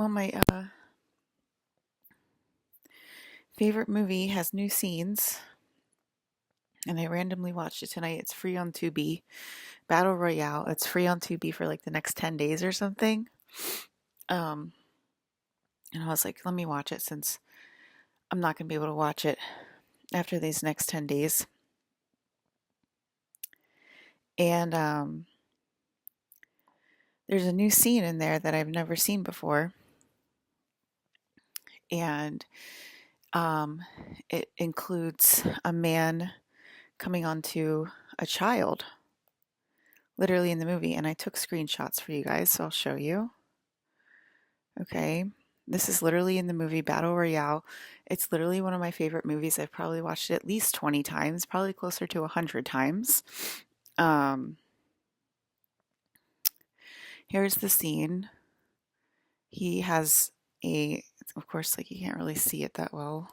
Well, my favorite movie has new scenes, and I randomly watched it tonight. It's free on Tubi. Battle Royale. It's free on Tubi for like the next 10 days or something. Um, and I was like, let me watch it since I'm not going to be able to watch it after these next 10 days. And there's a new scene in there that I've never seen before. And um, it includes a man coming onto a child, literally in the movie. And I took screenshots for you guys, so I'll show you. Okay. This is literally in the movie Battle Royale. It's literally one of my favorite movies. I've probably watched it at least 20 times, probably closer to 100 times. Um, Here's the scene. He has of course, like you can't really see it that well.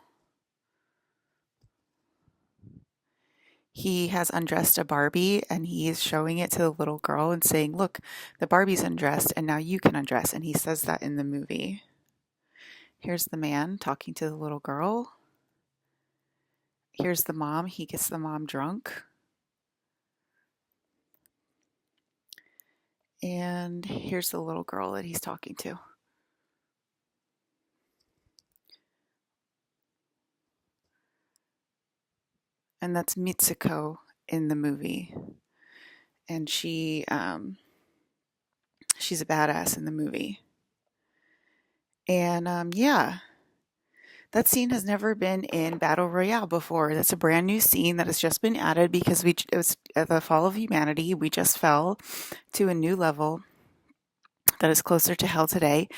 He has undressed a Barbie and he is showing it to the little girl and saying, "Look, the Barbie's undressed and now you can undress." And he says that in the movie. Here's the man talking to the little girl. Here's the mom. He gets the mom drunk. And here's the little girl that he's talking to. And that's Mitsuko in the movie. And she's a badass in the movie. And yeah, that scene has never been in Battle Royale before. That's a brand new scene that has just been added because it was the fall of humanity. We just fell to a new level that is closer to hell today.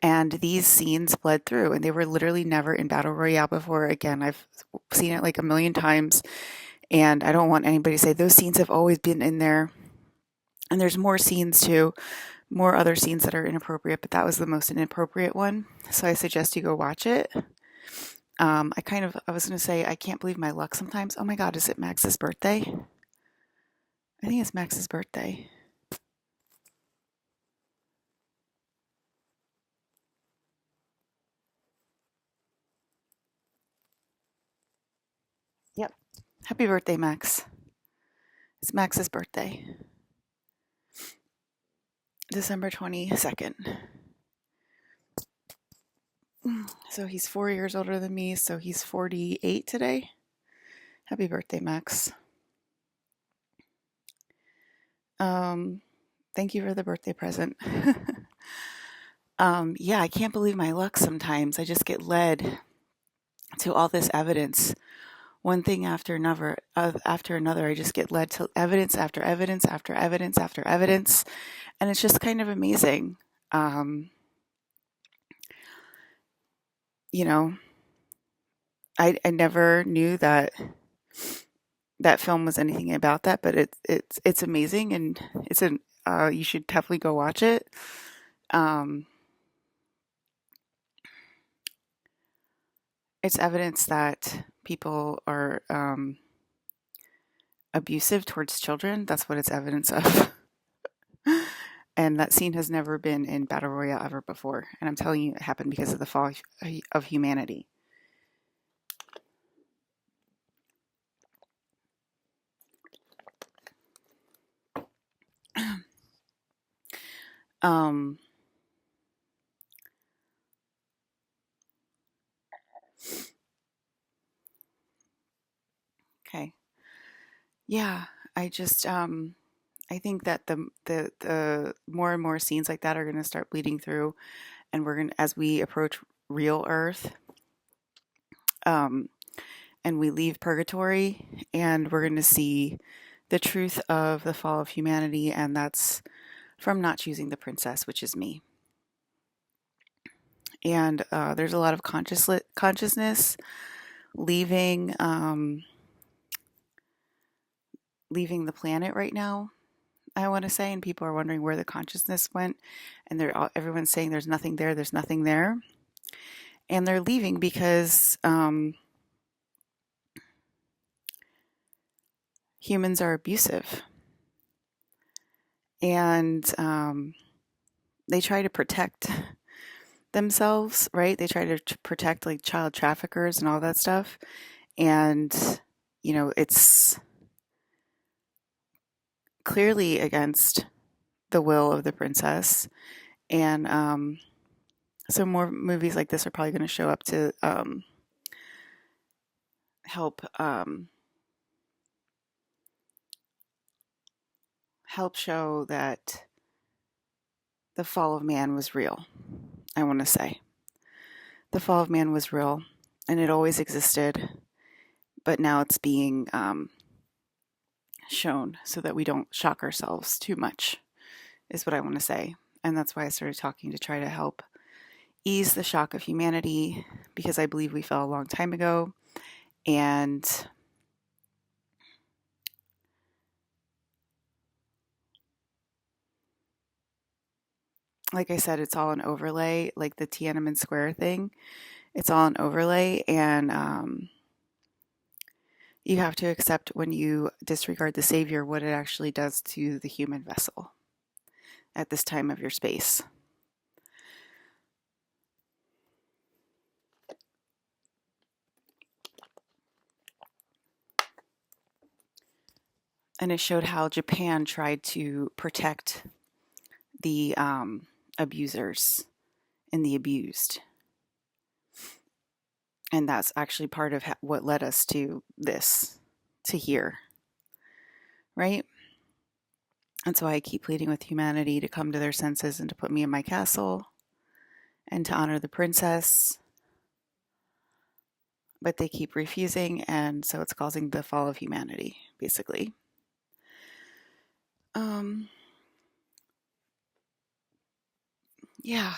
And these scenes bled through, and they were literally never in Battle Royale before. Again, I've seen it like a million times, and I don't want anybody to say those scenes have always been in there. And there's more scenes too, more other scenes that are inappropriate, but that was the most inappropriate one. So I suggest you go watch it. I was going to say, I can't believe my luck sometimes. Oh my God, is it Max's birthday? I think it's Max's birthday. Yep. Happy birthday, Max. It's Max's birthday. December 22nd. So he's 4 years older than me, so he's 48 today. Happy birthday, Max. Thank you for the birthday present. Yeah, I can't believe my luck sometimes. I just get led to all this evidence, one thing after another. I just get led to evidence after evidence after evidence after evidence, and it's just kind of amazing. You know, I never knew that film was anything about that, but it's amazing, and you should definitely go watch it. It's evidence that people are abusive towards children. That's what it's evidence of. And that scene has never been in Battle Royale ever before. And I'm telling you, it happened because of the fall of humanity. Um, okay. Yeah, I think that the more and more scenes like that are going to start bleeding through, and as we approach real Earth, um, and we leave purgatory, and we're going to see the truth of the fall of humanity, and that's from not choosing the princess, which is me. And there's a lot of consciousness leaving leaving the planet right now, I want to say, and people are wondering where the consciousness went, and everyone's saying there's nothing there, and they're leaving because humans are abusive, and they try to protect themselves, right? They try to protect like child traffickers and all that stuff. And, it's clearly against the will of the princess. And so more movies like this are probably going to show up to help help show that the fall of man was real. I want to say the fall of man was real, and it always existed, but now it's being shown so that we don't shock ourselves too much, is what I want to say. And that's why I started talking, to try to help ease the shock of humanity, because I believe we fell a long time ago. And like I said, it's all an overlay, like the Tiananmen Square thing. It's all an overlay, and you have to accept, when you disregard the Savior, what it actually does to the human vessel at this time of your space. And it showed how Japan tried to protect the abusers and the abused. And that's actually part of what led us to this, to here, right? And so I keep pleading with humanity to come to their senses and to put me in my castle and to honor the princess. But they keep refusing, and so it's causing the fall of humanity, basically. Yeah.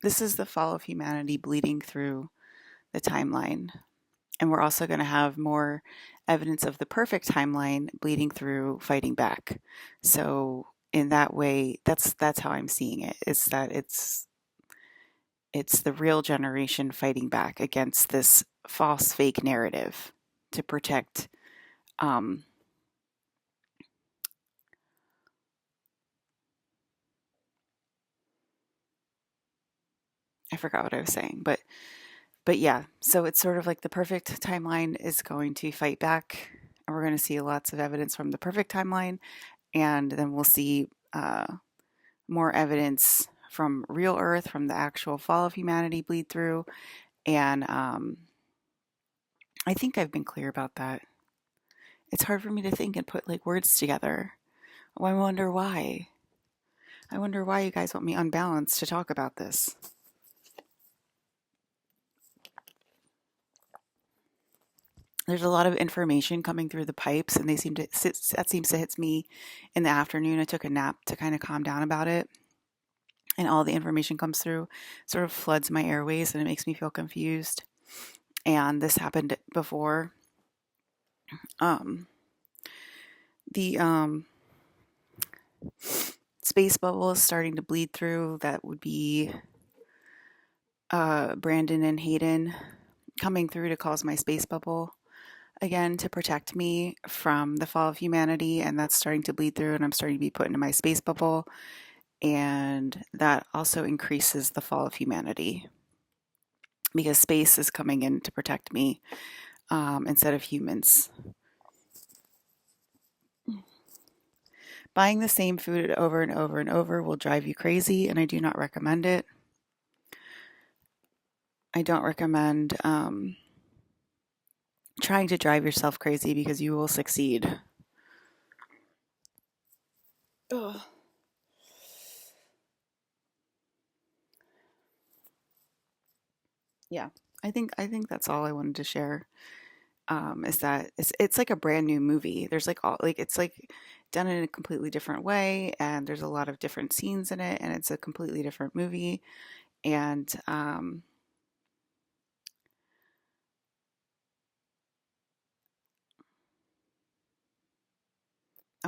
This is the fall of humanity bleeding through the timeline. And we're also going to have more evidence of the perfect timeline bleeding through fighting back. So in that way, that's how I'm seeing it. Is that it's the real generation fighting back against this false fake narrative to protect I forgot what I was saying, but yeah, so it's sort of like the perfect timeline is going to fight back, and we're going to see lots of evidence from the perfect timeline, and then we'll see more evidence from real Earth, from the actual fall of humanity bleed through, and I think I've been clear about that. It's hard for me to think and put like words together. Oh, I wonder why. I wonder why you guys want me unbalanced to talk about this. There's a lot of information coming through the pipes, and that seems to hit me in the afternoon. I took a nap to kind of calm down about it, and all the information comes through, sort of floods my airways, and it makes me feel confused. And this happened before. The space bubble is starting to bleed through. That would be Brandon and Hayden coming through to cause my space bubble again, to protect me from the fall of humanity, and that's starting to bleed through, and I'm starting to be put into my space bubble, and that also increases the fall of humanity, because space is coming in to protect me instead of humans. Buying the same food over and over and over will drive you crazy, and I do not recommend it. I don't recommend trying to drive yourself crazy, because you will succeed. Ugh. Yeah, I think that's all I wanted to share. Is that it's like a brand new movie. There's like all like it's like done in a completely different way, and there's a lot of different scenes in it, and it's a completely different movie. And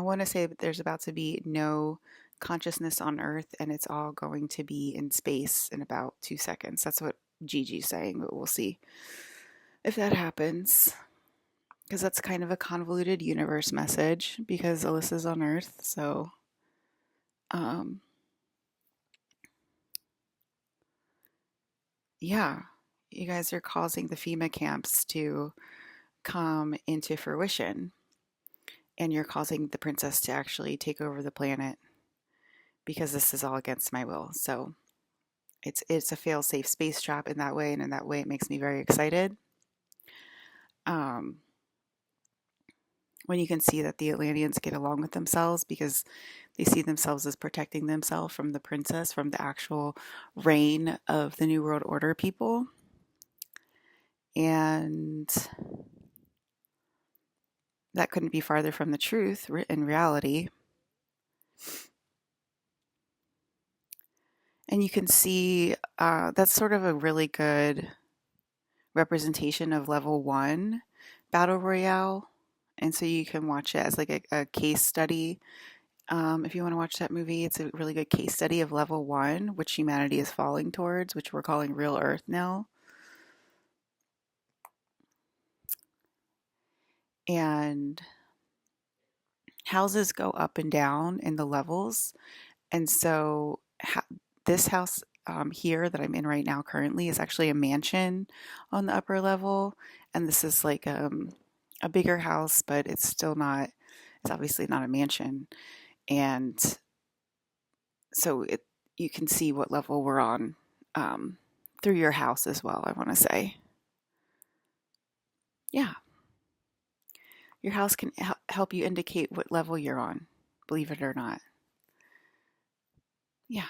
I want to say that there's about to be no consciousness on Earth and it's all going to be in space in about 2 seconds. That's what Gigi's saying, but we'll see if that happens. Because that's kind of a convoluted universe message because Alyssa's on Earth. So, um, yeah, you guys are causing the FEMA camps to come into fruition, and you're causing the princess to actually take over the planet because this is all against my will. So it's a fail-safe space trap in that way, and in that way, it makes me very excited. Um, when you can see that the Atlanteans get along with themselves because they see themselves as protecting themselves from the princess, from the actual reign of the New World Order people. And that couldn't be farther from the truth in reality. And you can see that's sort of a really good representation of level one Battle Royale. And so you can watch it as like a case study. If you want to watch that movie, it's a really good case study of level one, which humanity is falling towards, which we're calling real Earth now. And houses go up and down in the levels. And so this house here that I'm in right now currently is actually a mansion on the upper level. And this is like a bigger house, but it's still not, it's obviously not a mansion. And so you can see what level we're on through your house as well, I want to say. Yeah. Your house can help you indicate what level you're on, believe it or not. Yeah.